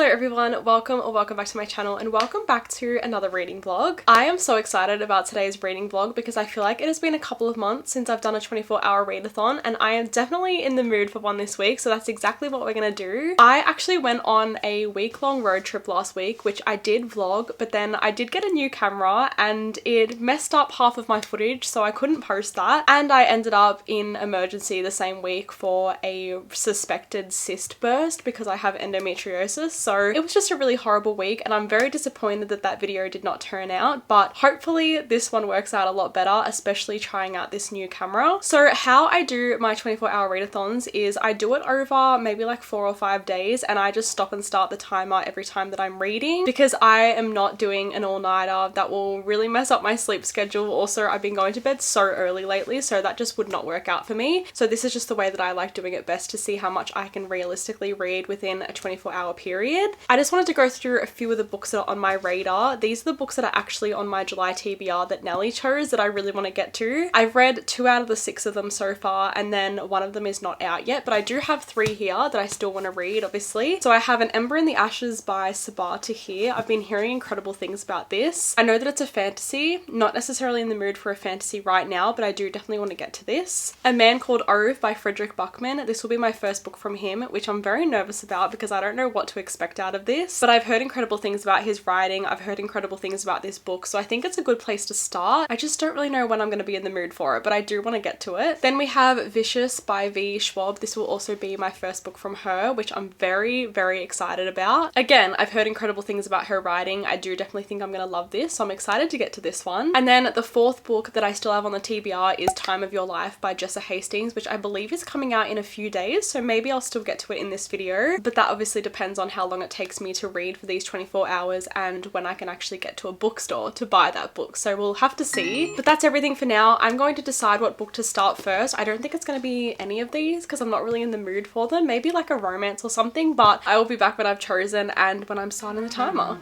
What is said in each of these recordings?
Hello everyone, welcome back to my channel and welcome back to another reading vlog. I am so excited about today's reading vlog because I feel like it has been a couple of months since I've done a 24-hour readathon and I am definitely in the mood for one this week, so that's exactly what we're gonna do. I actually went on a week-long road trip last week, which I did vlog, but then I did get a new camera and it messed up half of my footage, so I couldn't post that, and I ended up in emergency the same week for a suspected cyst burst because I have endometriosis. So it was just a really horrible week and I'm very disappointed that that video did not turn out, but hopefully this one works out a lot better, especially trying out this new camera. So how I do my 24-hour readathons is I do it over maybe like 4 or 5 days and I just stop and start the timer every time that I'm reading because I am not doing an all-nighter. That will really mess up my sleep schedule. Also, I've been going to bed so early lately, so that just would not work out for me. So this is just the way that I like doing it best to see how much I can realistically read within a 24-hour period. I just wanted to go through a few of the books that are on my radar. These are the books that are actually on my July TBR that Nelly chose that I really want to get to. I've read 2 out of the 6 of them so far and then one of them is not out yet, but I do have 3 here that I still want to read, obviously. So I have An Ember in the Ashes by Sabaa Tahir. I've been hearing incredible things about this. I know that it's a fantasy, not necessarily in the mood for a fantasy right now, but I do definitely want to get to this. A Man Called Ove by Fredrik Backman. This will be my first book from him, which I'm very nervous about because I don't know what to expect out of this, but I've heard incredible things about his writing. I've heard incredible things about this book, so I think it's a good place to start. I just don't really know when I'm going to be in the mood for it, but I do want to get to it. Then we have Vicious by V. Schwab. This will also be my first book from her, which I'm very, very excited about. Again, I've heard incredible things about her writing. I do definitely think I'm going to love this, so I'm excited to get to this one. And then the 4th book that I still have on the TBR is Time of Your Life by Jessa Hastings, which I believe is coming out in a few days, so maybe I'll still get to it in this video, but that obviously depends on how long it takes me to read for these 24 hours and when I can actually get to a bookstore to buy that book, so we'll have to see. But that's everything for now. I'm going to decide what book to start first. I don't think it's going to be any of these because I'm not really in the mood for them. Maybe like a romance or something, but I will be back when I've chosen and when I'm starting the timer.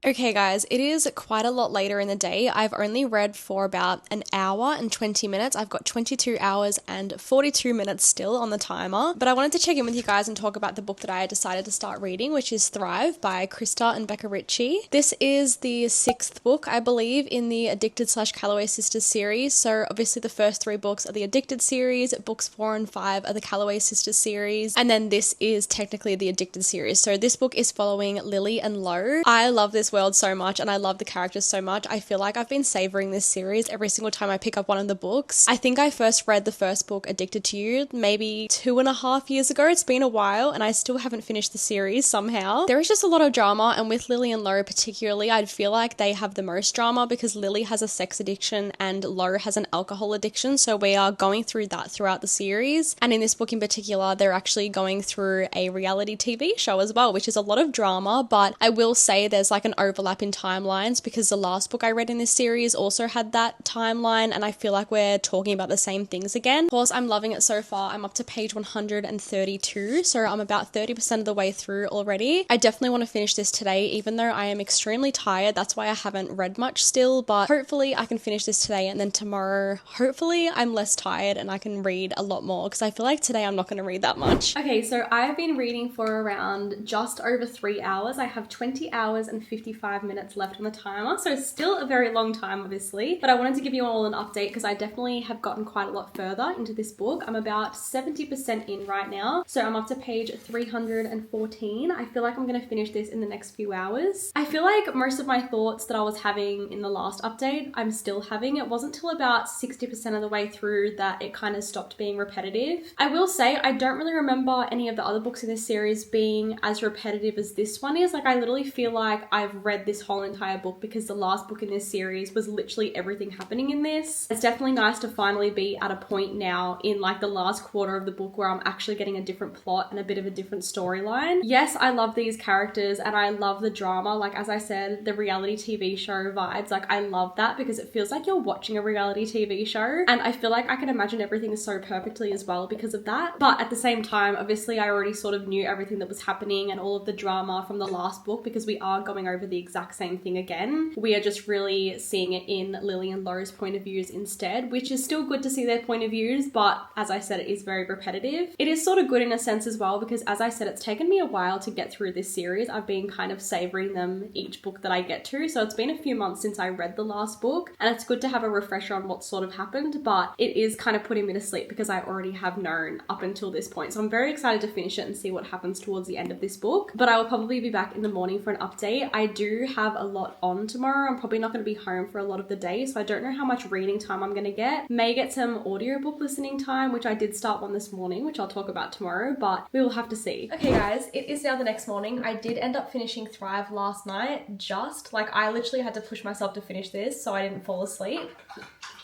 Okay guys, it is quite a lot later in the day. I've only read for about an hour and 20 minutes. I've got 22 hours and 42 minutes still on the timer, but I wanted to check in with you guys and talk about the book that I decided to start reading, which is Thrive by Krista and Becca Ritchie. This is the 6th book, I believe, in the Addicted/Calloway Sisters series. So obviously the first 3 books are the Addicted series, books 4 and 5 are the Calloway Sisters series, and then this is technically the Addicted series. So this book is following Lily and Lo. I love this world so much and I love the characters so much. I feel like I've been savoring this series every single time I pick up one of the books. I think I first read the first book, Addicted to You, maybe 2.5 years ago. It's been a while and I still haven't finished the series somehow. There is just a lot of drama, and with Lily and Lo particularly, I feel like they have the most drama because Lily has a sex addiction and Lo has an alcohol addiction, so we are going through that throughout the series. And in this book in particular, they're actually going through a reality TV show as well, which is a lot of drama, but I will say there's like an overlap in timelines because the last book I read in this series also had that timeline, and I feel like we're talking about the same things again. Of course, I'm loving it so far. I'm up to page 132, so I'm about 30% of the way through already. I definitely want to finish this today, even though I am extremely tired. That's why I haven't read much still, but hopefully I can finish this today, and then tomorrow, hopefully I'm less tired and I can read a lot more because I feel like today I'm not going to read that much. Okay, so I've been reading for around just over 3 hours. I have 20 hours and 55 minutes left on the timer, so still a very long time obviously, but I wanted to give you all an update because I definitely have gotten quite a lot further into this book. I'm about 70% in right now, so I'm up to page 314. I feel like I'm going to finish this in the next few hours. I feel like most of my thoughts that I was having in the last update, I'm still having. It wasn't till about 60% of the way through that it kind of stopped being repetitive. I will say I don't really remember any of the other books in this series being as repetitive as this one is. Like I literally feel like I've read this whole entire book because the last book in this series was literally everything happening in this. It's definitely nice to finally be at a point now in like the last quarter of the book where I'm actually getting a different plot and a bit of a different storyline. Yes, I love these characters and I love the drama. Like as I said, the reality TV show vibes, like I love that because it feels like you're watching a reality TV show, and I feel like I can imagine everything so perfectly as well because of that. But at the same time, obviously I already sort of knew everything that was happening and all of the drama from the last book because we are going over the the exact same thing again. We are just really seeing it in Lily and Laura's point of views instead, which is still good to see their point of views, but as I said, it is very repetitive. It is sort of good in a sense as well, because as I said, it's taken me a while to get through this series. I've been kind of savoring them each book that I get to, so it's been a few months since I read the last book, and it's good to have a refresher on what sort of happened, but it is kind of putting me to sleep because I already have known up until this point. So I'm very excited to finish it and see what happens towards the end of this book, but I will probably be back in the morning for an update. I do have a lot on tomorrow. I'm probably not going to be home for a lot of the day, so I don't know how much reading time I'm going to get. May get some audiobook listening time, which I did start one this morning, which I'll talk about tomorrow, but we will have to see. Okay guys, it is now the next morning. I did end up finishing Thrive last night, just like I literally had to push myself to finish this so I didn't fall asleep.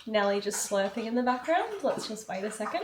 Nelly just slurping in the background. Let's just wait a second.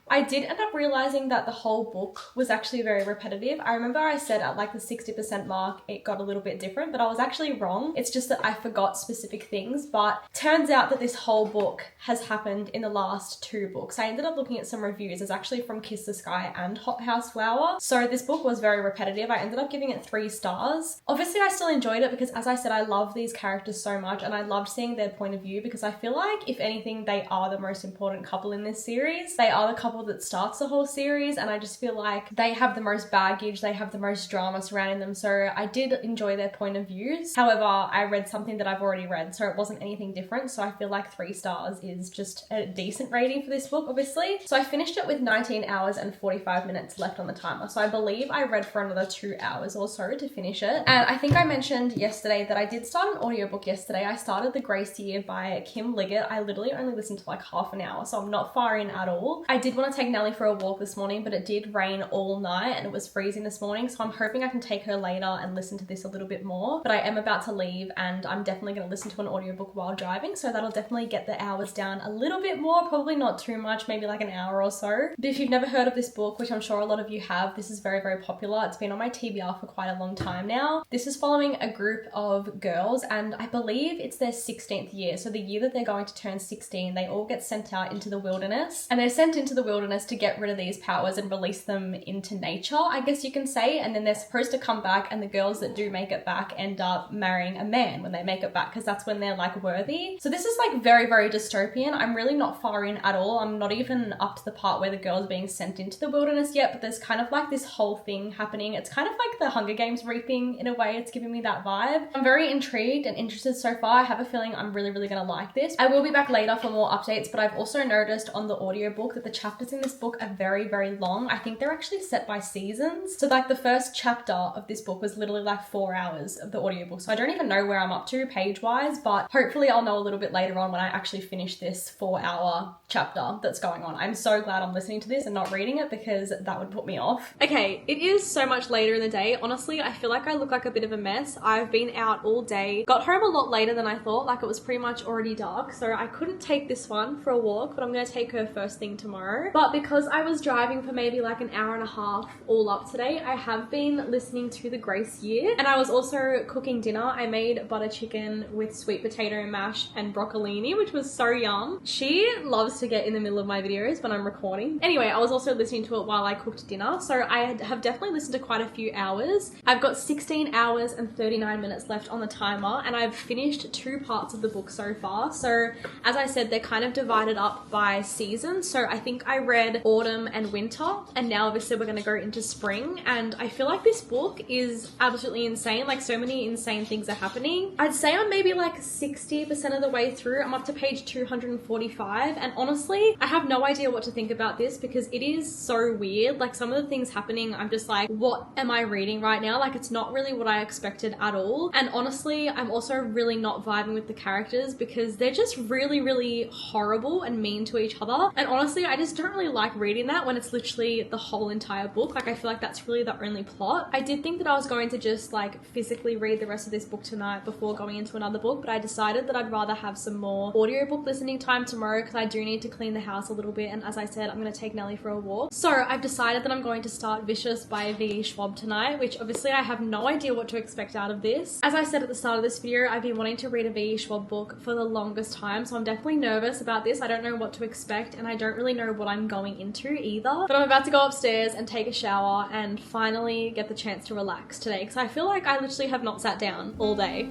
I did end up realizing that the whole book was actually very repetitive. I remember I said at like the 60% mark, it got a little bit different, but I was actually wrong. It's just that I forgot specific things, but turns out that this whole book has happened in the last 2 books. I ended up looking at some reviews. It's actually from Kiss the Sky and Hot House Flower. So this book was very repetitive. I ended up giving it 3 stars. Obviously, I still enjoyed it because, as I said, I love these characters so much and I loved seeing their point of view, because I feel like, if anything, they are the most important couple in this series. They are the couple that starts the whole series, and I just feel like they have the most baggage, they have the most drama surrounding them, so I did enjoy their point of views. However, I read something that I've already read, so it wasn't anything different, so I feel like 3 stars is just a decent rating for this book, obviously. So I finished it with 19 hours and 45 minutes left on the timer, so I believe I read for another 2 hours or so to finish it. And I think I mentioned yesterday that I did start an audiobook yesterday. I started The Grace Year by Kim Liggett. I literally only listened to like half an hour, so I'm not far in at all. I did want to take Nelly for a walk this morning, but it did rain all night and it was freezing this morning, so I'm hoping I can take her later and listen to this a little bit more. But I am about to leave and I'm definitely going to listen to an audiobook while driving, so that'll definitely get the hours down a little bit more, probably not too much, maybe like an hour or so. But if you've never heard of this book, which I'm sure a lot of you have, this is very, very popular. It's been on my TBR for quite a long time now. This is following a group of girls, and I believe it's their 16th year, so the year that they're going to turn 16, they all get sent out into the wilderness, and they're sent into the wilderness to get rid of these powers and release them into nature, I guess you can say. And then they're supposed to come back, and the girls that do make it back end up marrying a man when they make it back, because that's when they're like worthy. So this is like very, very dystopian. I'm really not far in at all. I'm not even up to the part where the girl's being sent into the wilderness yet, but there's kind of like this whole thing happening. It's kind of like the Hunger Games reaping in a way. It's giving me that vibe. I'm very intrigued and interested so far. I have a feeling I'm really, really gonna like this. I will be back later for more updates, but I've also noticed on the audiobook that the chapters in this book are very, very long. I think they're actually set by seasons. So like the first chapter of this book was literally like 4 hours of the audiobook. So I don't even know where I'm up to page-wise, but hopefully I'll know a little bit later on when I actually finish this 4-hour chapter that's going on. I'm so glad I'm listening to this and not reading it, because that would put me off. Okay, it is so much later in the day. Honestly, I feel like I look like a bit of a mess. I've been out all day, got home a lot later than I thought, like it was pretty much already dark, so I couldn't take this one for a walk, but I'm gonna take her first thing tomorrow. But because I was driving for maybe like an hour and a half all up today, I have been listening to The Grace Year, and I was also cooking dinner. I made butter chicken with sweet potato mash and broccolini, which was so yum. She loves to get in the middle of my videos when I'm recording. Anyway, I was also listening to it while I cooked dinner, so I have definitely listened to quite a few hours. I've got 16 hours and 39 minutes left on the timer, and I've finished 2 parts of the book so far. So as I said, they're kind of divided up by seasons. So I think I read autumn and winter, and now obviously we're going to go into spring, and I feel like this book is absolutely insane. Like, so many insane things are happening. I'd say I'm maybe like 60% of the way through. I'm up to page 245, and honestly, I have no idea what to think about this because it is so weird. Like, some of the things happening, I'm just like, what am I reading right now? Like, it's not really what I expected at all. And honestly, I'm also really not vibing with the characters because they're just really, really horrible and mean to each other. And honestly, I just don't really like reading that when it's literally the whole entire book. Like, I feel like that's really the only plot. I did think that I was going to just like physically read the rest of this book tonight before going into another book, but I decided that I'd rather have some more audiobook listening time tomorrow because I do need to clean the house a little bit, and as I said, I'm going to take Nelly for a walk. So I've decided that I'm going to start Vicious by V. Schwab tonight, which obviously I have no idea what to expect out of this. As I said at the start of this video, I've been wanting to read a V. Schwab book for the longest time, so I'm definitely nervous about this. I don't know what to expect, and I don't really know what I'm I'm going into either. But I'm about to go upstairs and take a shower and finally get the chance to relax today because I feel like I literally have not sat down all day.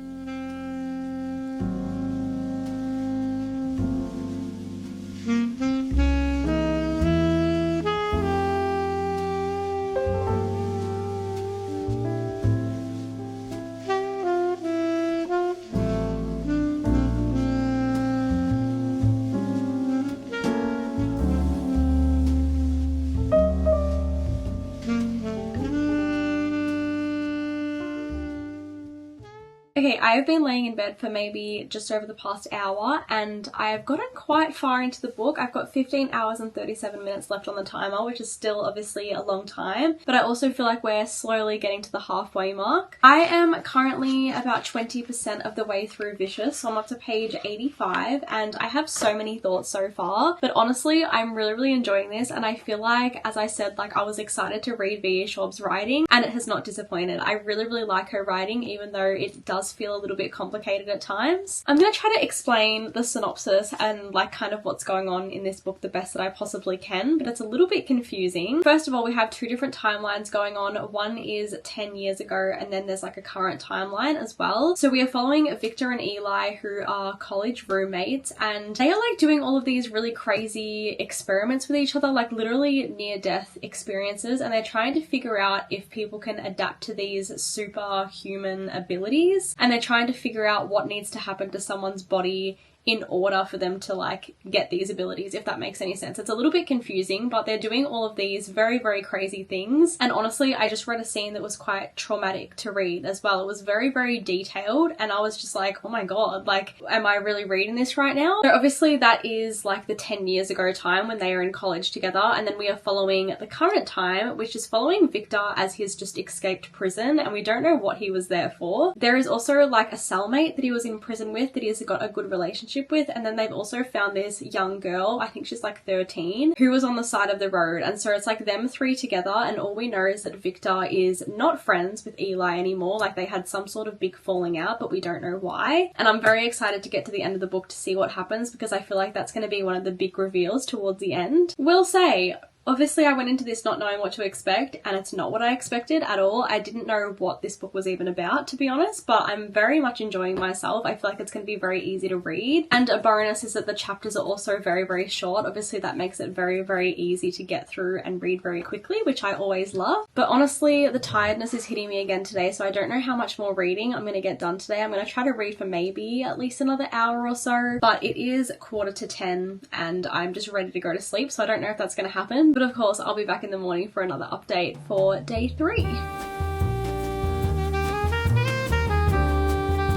Okay, I've been laying in bed for maybe just over the past hour and I've gotten quite far into the book. I've got 15 hours and 37 minutes left on the timer, which is still obviously a long time, but I also feel like we're slowly getting to the halfway mark. I am currently about 20% of the way through Vicious, so I'm up to page 85 and I have so many thoughts so far, but honestly, I'm really enjoying this and I feel like, as I said, like I was excited to read V.E. Schwab's writing and it has not disappointed. I really like her writing, even though it does feel a little bit complicated at times. I'm going to try to explain the synopsis and like kind of what's going on in this book the best that I possibly can, but it's a little bit confusing. First of all, we have two different timelines going on. One is 10 years ago and then there's like a current timeline as well. So we are following Victor and Eli, who are college roommates, and they are like doing all of these really crazy experiments with each other, like literally near-death experiences, and they're trying to figure out if people can adapt to these superhuman abilities. And they're trying to figure out what needs to happen to someone's body in order for them to like get these abilities, if that makes any sense. It's a little bit confusing, but they're doing all of these very crazy things. And honestly, I just read a scene that was quite traumatic to read as well. It was very detailed and I was just like, oh my god, like, am I really reading this right now? So obviously that is like the 10 years ago time when they are in college together, and then we are following the current time, which is following Victor as he's just escaped prison and we don't know what he was there for. There is also like a cellmate that he was in prison with that he's got a good relationship with, and then they've also found this young girl, I think she's like 13, who was on the side of the road, and so it's like them three together, and all we know is that Victor is not friends with Eli anymore. Like they had some sort of big falling out, but we don't know why. And I'm very excited to get to the end of the book to see what happens because I feel like that's going to be one of the big reveals towards the end. Will say, obviously I went into this not knowing what to expect and it's not what I expected at all. I didn't know what this book was even about, to be honest, but I'm very much enjoying myself. I feel like it's going to be very easy to read, and a bonus is that the chapters are also very short. Obviously that makes it very easy to get through and read very quickly, which I always love. But honestly, the tiredness is hitting me again today, so I don't know how much more reading I'm going to get done today. I'm going to try to read for maybe at least another hour or so, but it is 9:45 and I'm just ready to go to sleep, so I don't know if that's going to happen. But of course, I'll be back in the morning for another update for day 3.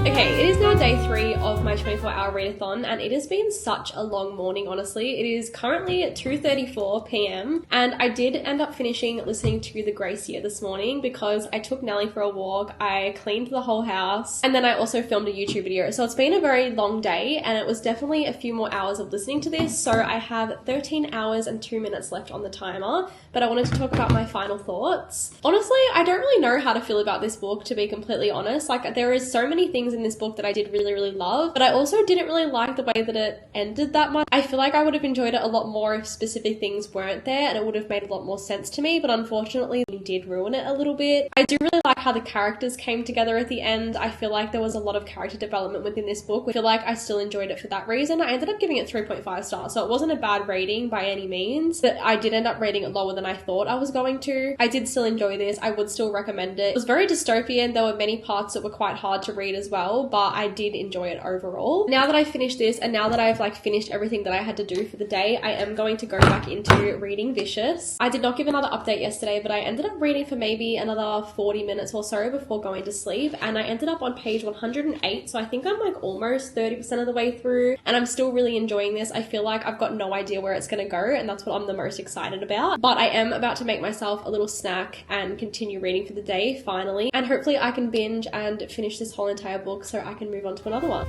Okay, it is now day 3 of my 24-hour readathon and it has been such a long morning, honestly. It is currently at 2:34 p.m. and I did end up finishing listening to The Grace Year this morning because I took Nelly for a walk, I cleaned the whole house, and then I also filmed a YouTube video. So it's been a very long day and it was definitely a few more hours of listening to this. So I have 13 hours and 2 minutes left on the timer, but I wanted to talk about my final thoughts. Honestly, I don't really know how to feel about this book, to be completely honest. Like, there is so many things in this book that I did really love, but I also didn't really like the way that it ended that much. I feel like I would have enjoyed it a lot more if specific things weren't there and it would have made a lot more sense to me, but unfortunately it did ruin it a little bit. I do really like how the characters came together at the end. I feel like there was a lot of character development within this book. I feel like I still enjoyed it for that reason. I ended up giving it 3.5 stars, so it wasn't a bad rating by any means, but I did end up rating it lower than I thought I was going to. I did still enjoy this. I would still recommend it. It was very dystopian. There were many parts that were quite hard to read as well, but I did enjoy it overall. Now that I've finished this and now that I've like finished everything that I had to do for the day, I am going to go back into reading Vicious. I did not give another update yesterday, but I ended up reading for maybe another 40 minutes or so before going to sleep, and I ended up on page 108, so I think I'm like almost 30% of the way through and I'm still really enjoying this. I feel like I've got no idea where it's gonna go and that's what I'm the most excited about, but I am about to make myself a little snack and continue reading for the day finally, and hopefully I can binge and finish this whole entire book so I can move on to another one.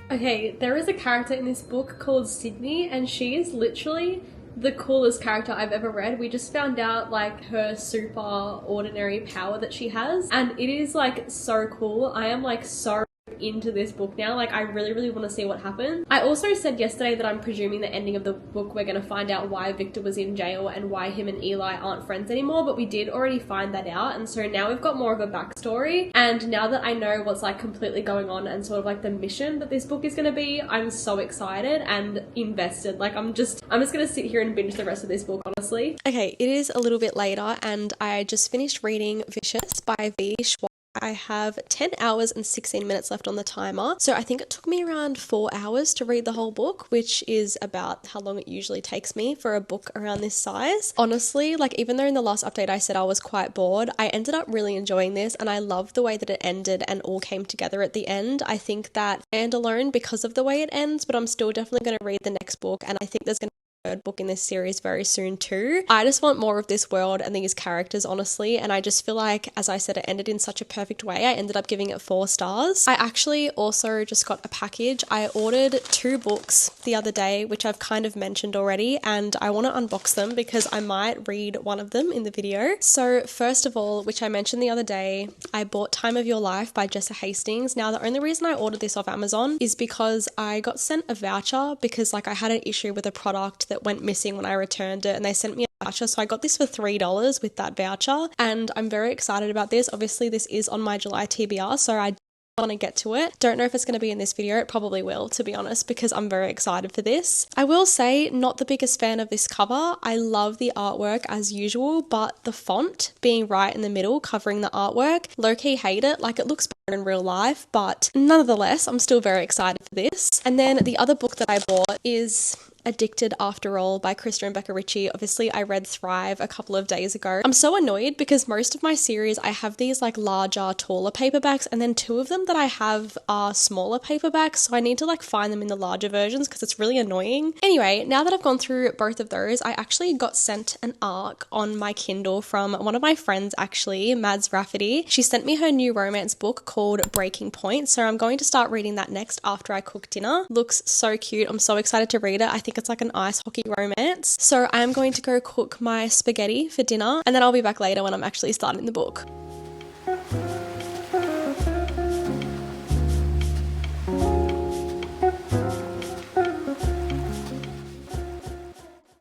Okay, Okay, there is a character in this book called Sydney, and she is literally the coolest character I've ever read. We just found out like her super ordinary power that she has, and it is like so cool. I am like so into this book now. Like, I really want to see what happens. I also said yesterday that I'm presuming the ending of the book we're going to find out why Victor was in jail and why him and Eli aren't friends anymore, but we did already find that out, and so now we've got more of a backstory. And now that I know what's like completely going on and sort of like the mission that this book is going to be, I'm so excited and invested. Like, I'm just going to sit here and binge the rest of this book, honestly. Okay, it is a little bit later and I just finished reading Vicious by V. Schwartz. I have 10 hours and 16 minutes left on the timer. So I think it took me around 4 hours to read the whole book, which is about how long it usually takes me for a book around this size. Honestly, like, even though in the last update I said I was quite bored, I ended up really enjoying this, and I love the way that it ended and all came together at the end. I think that standalone because of the way it ends, but I'm still definitely going to read the next book, and I think there's going to third book in this series very soon too. I just want more of this world and these characters, honestly, and I just feel like, as I said, it ended in such a perfect way. I ended up giving it 4 stars. I actually also just got a package. I ordered 2 books the other day, which I've kind of mentioned already, and I want to unbox them because I might read one of them in the video. So first of all, which I mentioned the other day, I bought Time of Your Life by Jessa Hastings. Now, the only reason I ordered this off Amazon is because I got sent a voucher because like I had an issue with a product that went missing when I returned it, and they sent me a voucher, so I got this for $3 with that voucher, and I'm very excited about this. Obviously this is on my July TBR, so I want to get to it. Don't know if it's going to be in this video. It probably will, to be honest, because I'm very excited for this. I will say, not the biggest fan of this cover. I love the artwork as usual, but the font being right in the middle covering the artwork, low-key hate it. Like, it looks better in real life, but nonetheless, I'm still very excited for this. And then the other book that I bought is Addicted After All by Krista and Becca Ritchie. Obviously, I read Thrive a couple of days ago. I'm so annoyed because most of my series, I have these like larger, taller paperbacks, and then 2 of them that I have are smaller paperbacks, so I need to like find them in the larger versions because it's really annoying. Anyway, now that I've gone through both of those, I actually got sent an ARC on my Kindle from one of my friends, actually, Mads Rafferty. She sent me her new romance book called Breaking Point, so I'm going to start reading that next after I cook dinner. Looks so cute. I'm so excited to read it. I think it's like an ice hockey romance. So I am going to go cook my spaghetti for dinner, and then I'll be back later when I'm actually starting the book.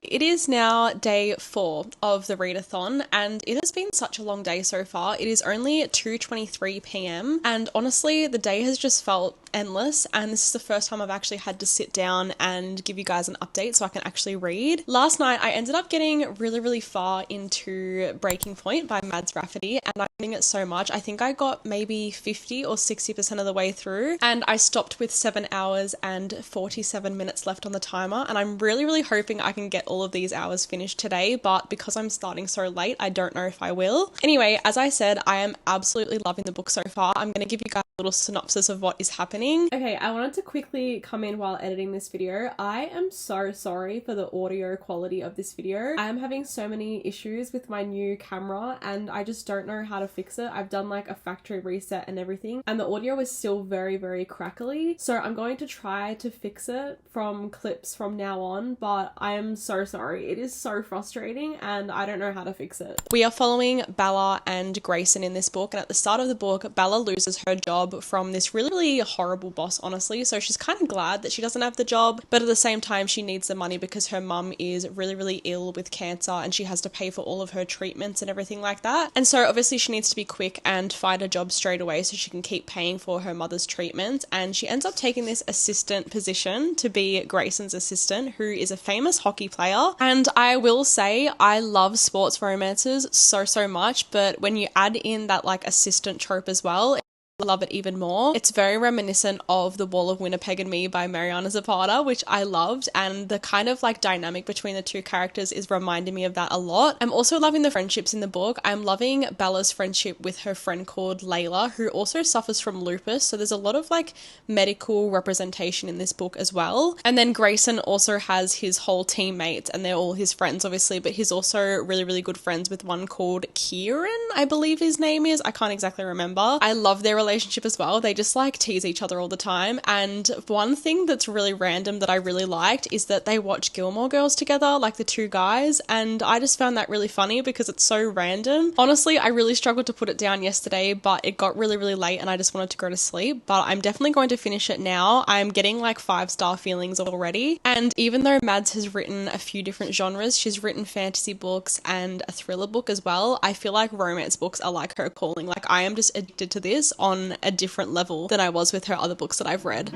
It is now day 4 of the readathon, and it has been such a long day so far. It is only 2:23 p.m. and honestly the day has just felt endless, and this is the first time I've actually had to sit down and give you guys an update so I can actually read. Last night I ended up getting really far into Breaking Point by Mads Rafferty, and I'm reading it so much. I think I got maybe 50 or 60% of the way through, and I stopped with 7 hours and 47 minutes left on the timer, and I'm really hoping I can get all of these hours finished today, but because I'm starting so late, I don't know if I will. Anyway, as I said, I am absolutely loving the book so far. I'm going to give you guys a little synopsis of what is happening. Okay, I wanted to quickly come in while editing this video. I am so sorry for the audio quality of this video. I am having so many issues with my new camera, and I just don't know how to fix it. I've done like a factory reset and everything, and the audio is still very crackly. So I'm going to try to fix it from clips from now on, but I am so sorry. It is so frustrating and I don't know how to fix it. We are following Bella and Grayson in this book, and at the start of the book, Bella loses her job from this really horrible boss, honestly. So she's kind of glad that she doesn't have the job, but at the same time she needs the money because her mum is really ill with cancer and she has to pay for all of her treatments and everything like that. And so obviously she needs to be quick and find a job straight away so she can keep paying for her mother's treatment, and she ends up taking this assistant position to be Grayson's assistant, who is a famous hockey player. And I will say, I love sports romances so much, but when you add in that like assistant trope as well, I love it even more. It's very reminiscent of The Wall of Winnipeg and Me by Mariana Zapata, which I loved, and the kind of like dynamic between the 2 characters is reminding me of that a lot. I'm also loving the friendships in the book. I'm loving Bella's friendship with her friend called Layla, who also suffers from lupus, so there's a lot of like medical representation in this book as well. And then Grayson also has his whole teammates, and they're all his friends obviously, but he's also really good friends with one called Kieran, I believe his name is. I can't exactly remember. I love their relationship relationship as well. They just like tease each other all the time. And one thing that's really random that I really liked is that they watch Gilmore Girls together, like the two guys, and I just found that really funny because it's so random. Honestly, I really struggled to put it down yesterday, but it got really, really late and I just wanted to go to sleep. But I'm definitely going to finish it now. I'm getting like 5-star feelings already. And even though Mads has written a few different genres, she's written fantasy books and a thriller book as well. I feel like romance books are like her calling. Like I am just addicted to this on a different level than I was with her other books that I've read.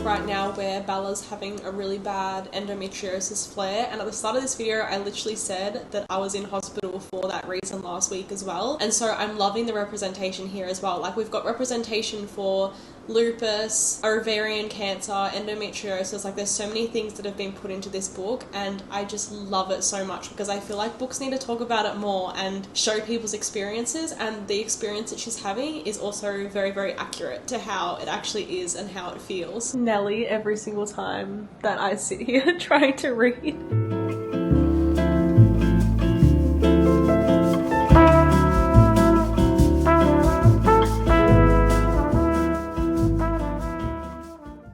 Right now where Bella's having a really bad endometriosis flare, and at the start of this video I literally said that I was in hospital for that reason last week as well, and so I'm loving the representation here as well. Like we've got representation for lupus, ovarian cancer, endometriosis, like there's so many things that have been put into this book and I just love it so much because I feel like books need to talk about it more and show people's experiences, and the experience that she's having is also very, very accurate to how it actually is and how it feels. Nelly every single time that I sit here trying to read.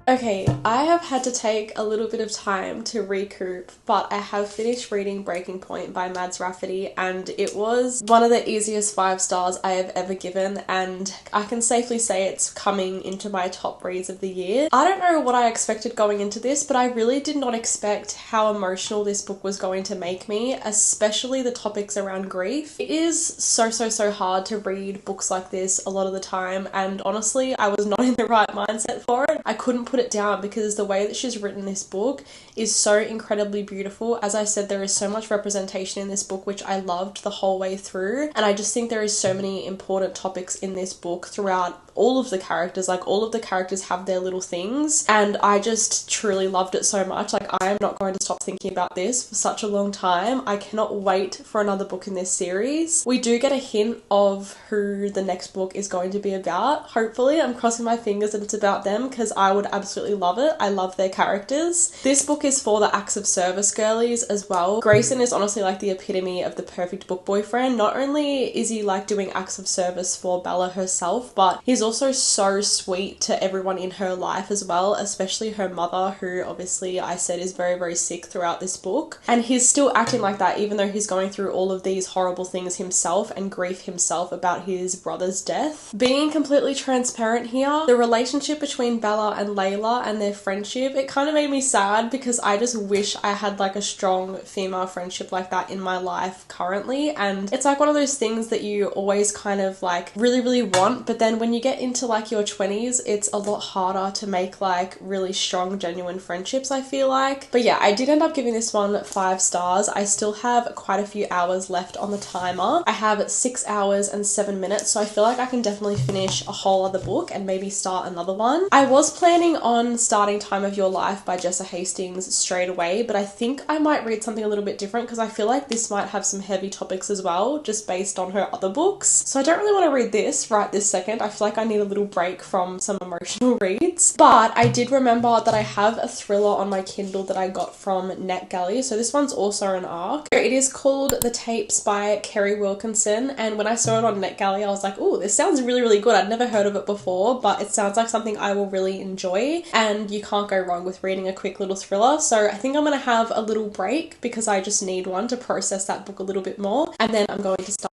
Okay, I have had to take a little bit of time to recoup, but I have finished reading Breaking Point by Mads Rafferty, and it was one of the easiest 5 stars I have ever given, and I can safely say it's coming into my top reads of the year. I don't know what I expected going into this, but I really did not expect how emotional this book was going to make me, especially the topics around grief. It is so hard to read books like this a lot of the time, and honestly, I was not in the right mindset for it. I couldn't put it down because the way that she's written this book is so incredibly beautiful. As I said, there is so much representation in this book, which I loved the whole way through, and I just think there is so many important topics in this book throughout all of the characters. Like all of the characters have their little things, and I just truly loved it so much. Like I am not going to stop thinking about this for such a long time. I cannot wait for another book in this series. We do get a hint of who the next book is going to be about. Hopefully, I'm crossing my fingers that it's about them because I would absolutely love it. I love their characters. This book is for the acts of service girlies as well. Grayson is honestly like the epitome of the perfect book boyfriend. Not only is he like doing acts of service for Bella herself, but he's also so sweet to everyone in her life as well, especially her mother, who obviously I said is very, very sick throughout this book. And he's still acting like that even though he's going through all of these horrible things himself and grief himself about his brother's death. Being completely transparent here, the relationship between Bella and Layla and their friendship, it kind of made me sad because I just wish I had like a strong female friendship like that in my life currently. And it's like one of those things that you always kind of like really want, but then when you get into like your 20s, it's a lot harder to make like really strong, genuine friendships, I feel like. But yeah, I did end up giving this one 5 stars. I still have quite a few hours left on the timer. I have 6 hours and 7 minutes, so I feel like I can definitely finish a whole other book and maybe start another one. I was planning on starting Time of Your Life by Jessa Hastings straight away, but I think I might read something a little bit different because I feel like this might have some heavy topics as well, just based on her other books. So I don't really want to read this right this second. I feel like I need a little break from some emotional reads. But I did remember that I have a thriller on my Kindle that I got from NetGalley. So this one's also an ARC. It is called The Tapes by Kerry Wilkinson. And when I saw it on NetGalley, I was like, oh, this sounds really good. I'd never heard of it before, but it sounds like something I will really enjoy. And you can't go wrong with reading a quick little thriller. So I think I'm going to have a little break because I just need one to process that book a little bit more. And then I'm going to start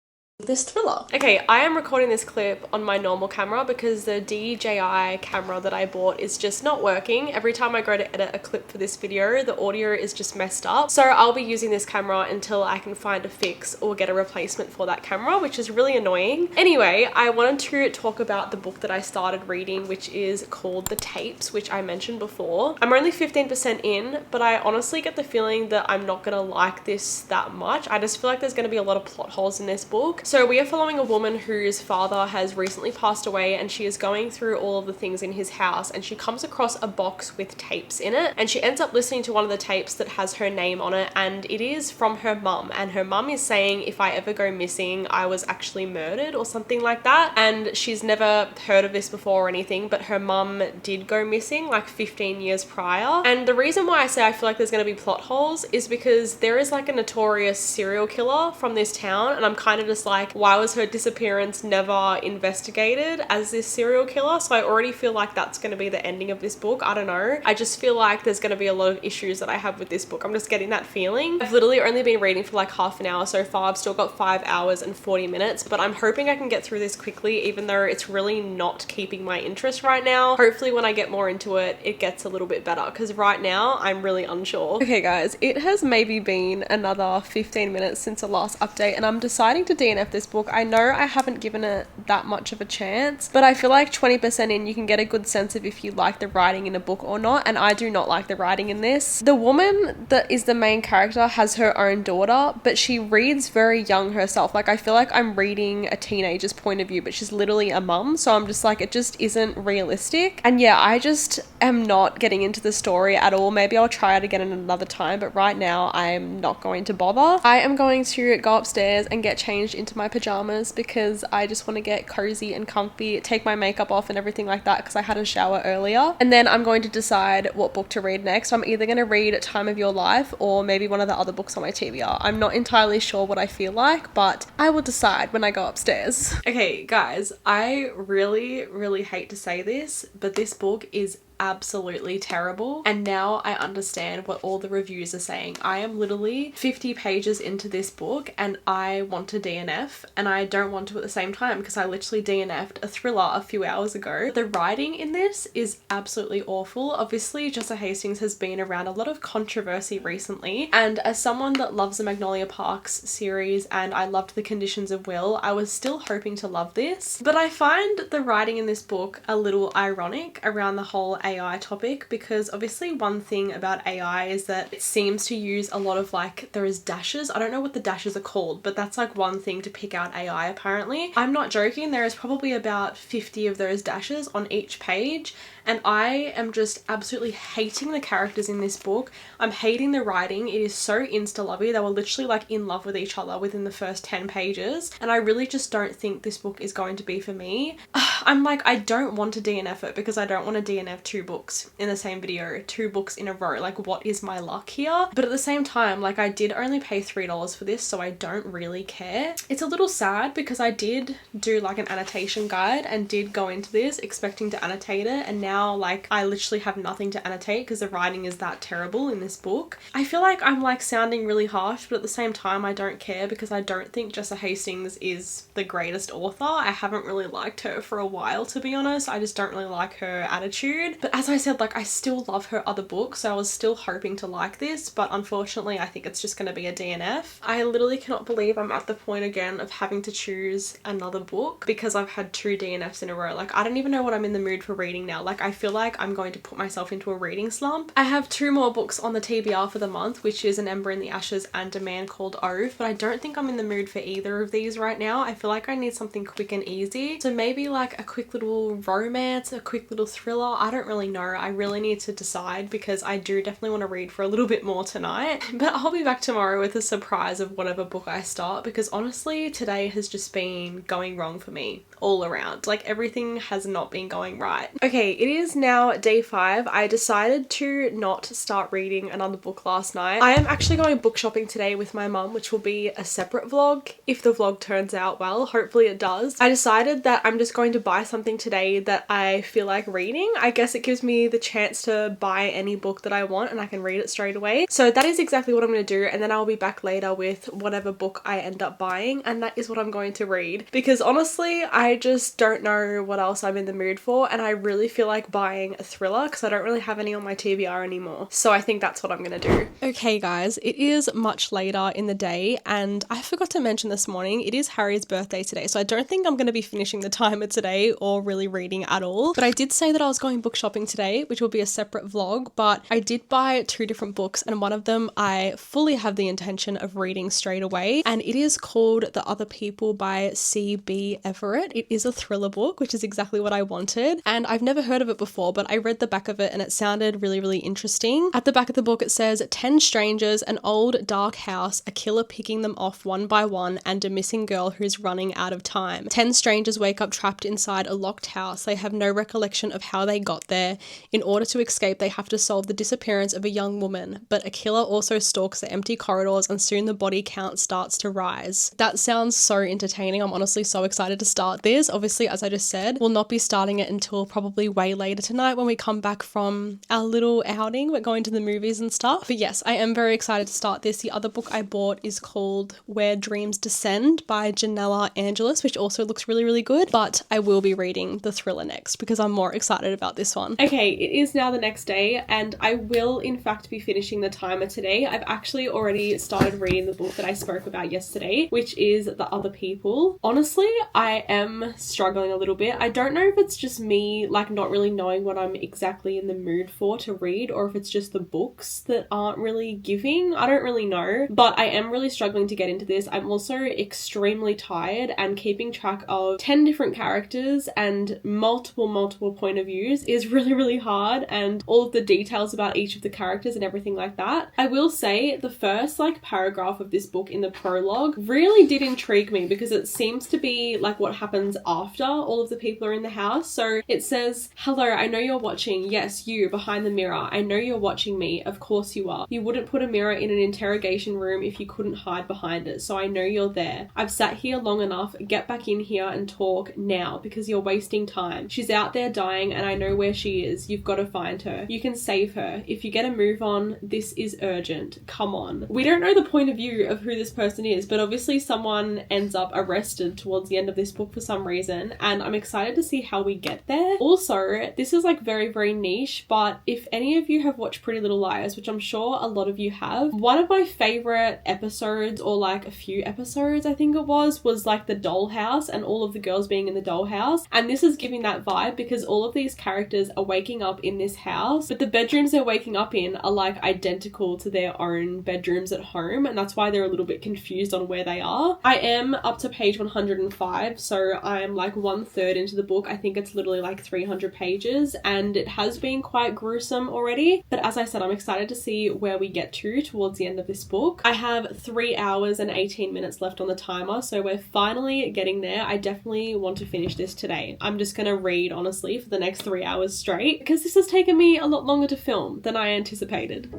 this thriller. Okay, I am recording this clip on my normal camera because the DJI camera that I bought is just not working. Every time I go to edit a clip for this video, the audio is just messed up. So I'll be using this camera until I can find a fix or get a replacement for that camera, which is really annoying. Anyway, I wanted to talk about the book that I started reading, which is called The Tapes, which I mentioned before. I'm only 15% in, but I honestly get the feeling that I'm not gonna like this that much. I just feel like there's gonna be a lot of plot holes in this book. So we are following a woman whose father has recently passed away, and she is going through all of the things in his house, and she comes across a box with tapes in it, and she ends up listening to one of the tapes that has her name on it, and it is from her mum, and her mum is saying, if I ever go missing, I was actually murdered or something like that. And she's never heard of this before or anything, but her mum did go missing like 15 years prior. And the reason why I say I feel like there's going to be plot holes is because there is like a notorious serial killer from this town, and I'm kind of just like, why was her disappearance never investigated as this serial killer? So I already feel like that's going to be the ending of this book. I don't know. I just feel like there's going to be a lot of issues that I have with this book. I'm just getting that feeling. I've literally only been reading for like half an hour so far. I've still got 5 hours and 40 minutes, but I'm hoping I can get through this quickly, even though it's really not keeping my interest right now. Hopefully when I get more into it, it gets a little bit better, because right now I'm really unsure. Okay guys, it has maybe been another 15 minutes since the last update, and I'm deciding to DNF this book. I know I haven't given it that much of a chance, but I feel like 20% in you can get a good sense of if you like the writing in a book or not, and I do not like the writing in this. The woman that is the main character has her own daughter, but she reads very young herself. Like I feel like I'm reading a teenager's point of view, but she's literally a mum, so I'm just like, it just isn't realistic. And yeah, I just am not getting into the story at all. Maybe I'll try it again another time, but right now I'm not going to bother. I am going to go upstairs and get changed into my pajamas because I just want to get cozy and comfy, take my makeup off and everything like that because I had a shower earlier. And then I'm going to decide what book to read next. I'm either going to read Time of Your Life or maybe one of the other books on my TBR. I'm not entirely sure what I feel like, but I will decide when I go upstairs. Okay guys, I really hate to say this, but this book is absolutely terrible, and now I understand what all the reviews are saying. I am literally 50 pages into this book and I want to DNF, and I don't want to at the same time because I literally DNF'd a thriller a few hours ago. The writing in this is absolutely awful. Obviously Jessa Hastings has been around a lot of controversy recently, and as someone that loves the Magnolia Parks series and I loved The Conditions of Will, I was still hoping to love this, but I find the writing in this book a little ironic around the whole AI topic, because obviously one thing about AI is that it seems to use a lot of like, there is dashes. I don't know what the dashes are called, but that's like one thing to pick out AI apparently. I'm not joking, there is probably about 50 of those dashes on each page, and I am just absolutely hating the characters in this book. I'm hating the writing. It is so insta-lovey. They were literally like in love with each other within the first 10 pages, and I really just don't think this book is going to be for me. I'm like, I don't want to DNF it because I don't want to DNF 2 books in the same video, 2 books in a row. Like, what is my luck here? But at the same time, like, I did only pay $3 for this, so I don't really care. It's a little sad because I did do like an annotation guide and did go into this expecting to annotate it, and now like I literally have nothing to annotate because the writing is that terrible in this book. I feel like I'm like sounding really harsh, but at the same time I don't care because I don't think Jessa Hastings is the greatest author. I haven't really liked her for a while, to be honest. I just don't really like her attitude. But as I said, like, I still love her other books, so I was still hoping to like this, but unfortunately I think it's just going to be a DNF. I literally cannot believe I'm at the point again of having to choose another book because I've had 2 DNFs in a row. Like, I don't even know what I'm in the mood for reading now. Like, I feel like I'm going to put myself into a reading slump. I have 2 more books on the TBR for the month, which is An Ember in the Ashes and A Man Called Ove, but I don't think I'm in the mood for either of these right now. I feel like I need something quick and easy. So maybe like a quick little romance, a quick little thriller. I don't really know. I really need to decide because I do definitely want to read for a little bit more tonight. But I'll be back tomorrow with a surprise of whatever book I start, because honestly today has just been going wrong for me all around. Like, everything has not been going right. Okay, it is now day 5. I decided to not start reading another book last night. I am actually going book shopping today with my mum, which will be a separate vlog if the vlog turns out well. Hopefully it does. I decided that I'm just going to buy something today that I feel like reading. I guess it gives me the chance to buy any book that I want and I can read it straight away. So that is exactly what I'm going to do, and then I'll be back later with whatever book I end up buying, and that is what I'm going to read, because honestly I just don't know what else I'm in the mood for, and I really feel like buying a thriller because I don't really have any on my TBR anymore. So I think that's what I'm gonna do. Okay guys, it is much later in the day, and I forgot to mention this morning, it is Harry's birthday today, so I don't think I'm going to be finishing the timer today. today or really reading at all. But I did say that I was going book shopping today, which will be a separate vlog, but I did buy 2 different books and one of them I fully have the intention of reading straight away, and it is called The Other People by C.B. Everett. It is a thriller book, which is exactly what I wanted, and I've never heard of it before, but I read the back of it and it sounded really, really interesting. At the back of the book it says 10 strangers, an old dark house, a killer picking them off one by one, and a missing girl who's running out of time. 10 strangers wake up trapped inside a locked house. They have no recollection of how they got there. In order to escape, they have to solve the disappearance of a young woman, but a killer also stalks the empty corridors and soon the body count starts to rise. That sounds so entertaining. I'm honestly so excited to start this. Obviously, as I just said, we'll not be starting it until probably way later tonight when we come back from our little outing. We're going to the movies and stuff. But yes, I am very excited to start this. The other book I bought is called Where Dreams Descend by Janella Angelis, which also looks really, really good, but I will be reading the thriller next because I'm more excited about this one. Okay, it is now the next day and I will in fact be finishing the timer today. I've actually already started reading the book that I spoke about yesterday, which is The Other People. Honestly, I am struggling a little bit. I don't know if it's just me like not really knowing what I'm exactly in the mood for to read, or if it's just the books that aren't really giving. I don't really know, but I am really struggling to get into this. I'm also extremely tired, and keeping track of 10 different characters and multiple point of views is really, really hard, and all of the details about each of the characters and everything like that. I will say the first like paragraph of this book in the prologue really did intrigue me because it seems to be like what happens after all of the people are in the house. So it says, "Hello, I know you're watching. Yes, you behind the mirror. I know you're watching me. Of course you are. You wouldn't put a mirror in an interrogation room if you couldn't hide behind it. So I know you're there. I've sat here long enough. Get back in here and talk now because you're wasting time. She's out there dying and I know where she is. You've got to find her. You can save her. If you get a move on, this is urgent. Come on." We don't know the point of view of who this person is, but obviously someone ends up arrested towards the end of this book for some reason, and I'm excited to see how we get there. Also, this is like very, very niche, but if any of you have watched Pretty Little Liars, which I'm sure a lot of you have, one of my favorite episodes, or like a few episodes I think it was like the dollhouse and all of the girls being in the dollhouse, and this is giving that vibe because all of these characters are waking up in this house, but the bedrooms they're waking up in are like identical to their own bedrooms at home, and that's why they're a little bit confused on where they are. I am up to page 105, so I'm like 1/3 into the book. I think it's literally like 300 pages and it has been quite gruesome already, but as I said, I'm excited to see where we get to towards the end of this book. I have 3 hours and 18 minutes left on the timer, so we're finally getting there. I definitely want to finish this today. I'm just gonna read honestly for the next 3 hours straight because this has taken me a lot longer to film than I anticipated.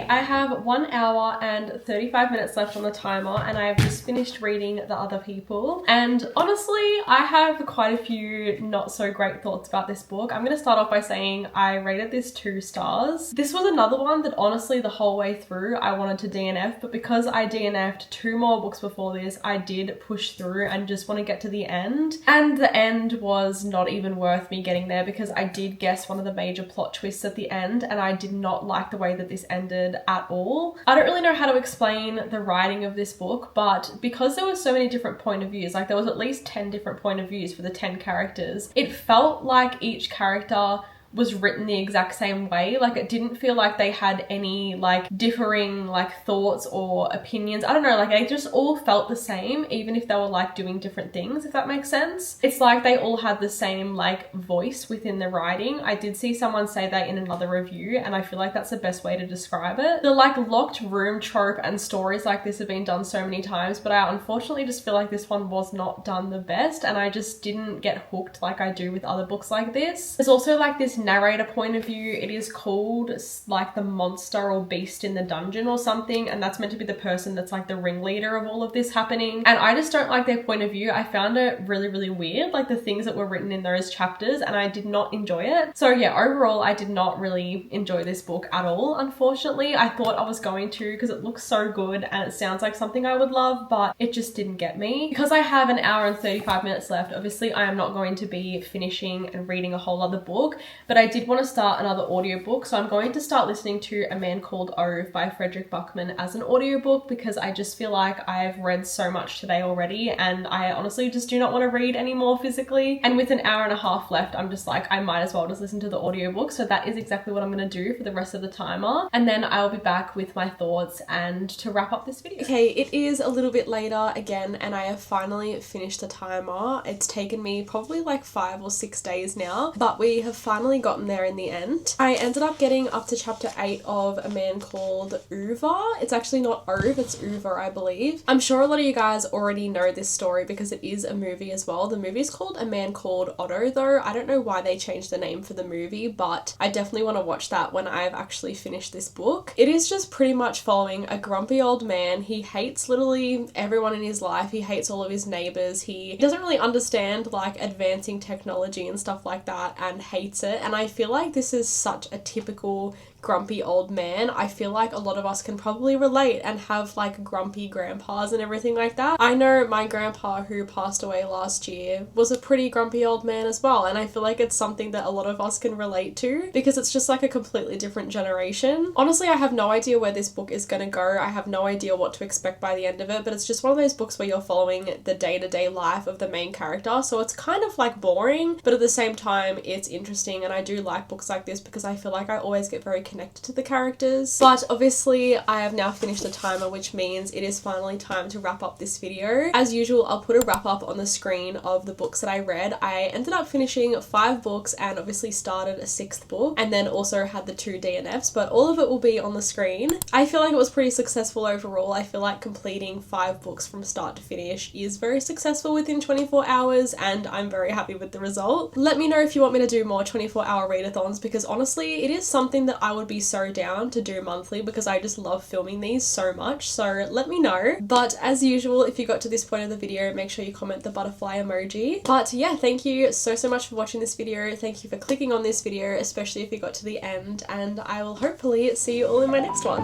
I have 1 hour and 35 minutes left on the timer and I have just finished reading The Other People, and honestly I have quite a few not so great thoughts about this book. I'm going to start off by saying I rated this 2 stars. This was another one that honestly the whole way through I wanted to DNF, but because I DNF'd 2 more books before this, I did push through and just want to get to the end, and the end was not even worth me getting there because I did guess one of the major plot twists at the end and I did not like the way that this ended at all. I don't really know how to explain the writing of this book, but because there were so many different point of views, like there was at least 10 different point of views for the 10 characters, it felt like each character was written the exact same way. Like it didn't feel like they had any like differing like thoughts or opinions. I don't know, like they just all felt the same even if they were like doing different things, if that makes sense. It's like they all had the same like voice within the writing. I did see someone say that in another review and I feel like that's the best way to describe it. The like locked room trope and stories like this have been done so many times, but I unfortunately just feel like this one was not done the best and I just didn't get hooked like I do with other books like this. There's also like this narrator point of view. It is called like the monster or beast in the dungeon or something, and that's meant to be the person that's like the ringleader of all of this happening. And I just don't like their point of view. I found it really, really weird, like the things that were written in those chapters, and I did not enjoy it. So yeah, overall, I did not really enjoy this book at all, unfortunately. I thought I was going to because it looks so good and it sounds like something I would love, but it just didn't get me. Because I have an hour and 35 minutes left, obviously I am not going to be finishing and reading a whole other book, but I did want to start another audiobook, so I'm going to start listening to A Man Called Ove by Fredrik Backman as an audiobook, because I just feel like I've read so much today already and I honestly just do not want to read anymore physically. And with an hour and a half left, I'm just like, I might as well just listen to the audiobook. So that is exactly what I'm going to do for the rest of the timer, and then I'll be back with my thoughts and to wrap up this video. Okay, it is a little bit later again and I have finally finished the timer. It's taken me probably like 5 or 6 days now, but we have finally gotten there in the end. I ended up getting up to chapter 8 of A Man Called Ove. It's actually not Ove, it's Ove, I believe. I'm sure a lot of you guys already know this story because it is a movie as well. The movie is called A Man Called Otto though. I don't know why they changed the name for the movie, but I definitely want to watch that when I've actually finished this book. It is just pretty much following a grumpy old man. He hates literally everyone in his life. He hates all of his neighbors. He doesn't really understand like advancing technology and stuff like that and hates it. And I feel like this is such a typical grumpy old man. I feel like a lot of us can probably relate and have like grumpy grandpas and everything like that. I know my grandpa who passed away last year was a pretty grumpy old man as well, and I feel like it's something that a lot of us can relate to because it's just like a completely different generation. Honestly, I have no idea where this book is gonna go. I have no idea what to expect by the end of it, but it's just one of those books where you're following the day-to-day life of the main character, so it's kind of like boring, but at the same time it's interesting, and I do like books like this because I feel like I always get very connected to the characters. But obviously I have now finished the timer, which means it is finally time to wrap up this video. As usual, I'll put a wrap up on the screen of the books that I read. I ended up finishing 5 books and obviously started a 6th book, and then also had the 2 DNFs, but all of it will be on the screen. I feel like it was pretty successful overall. I feel like completing 5 books from start to finish is very successful within 24 hours, and I'm very happy with the result. Let me know if you want me to do more 24-hour readathons, because honestly it is something that I would be so down to do monthly because I just love filming these so much, so let me know. But as usual, if you got to this point of the video, make sure you comment the butterfly emoji. But yeah, thank you so much for watching this video. Thank you for clicking on this video, especially if you got to the end, and I will hopefully see you all in my next one.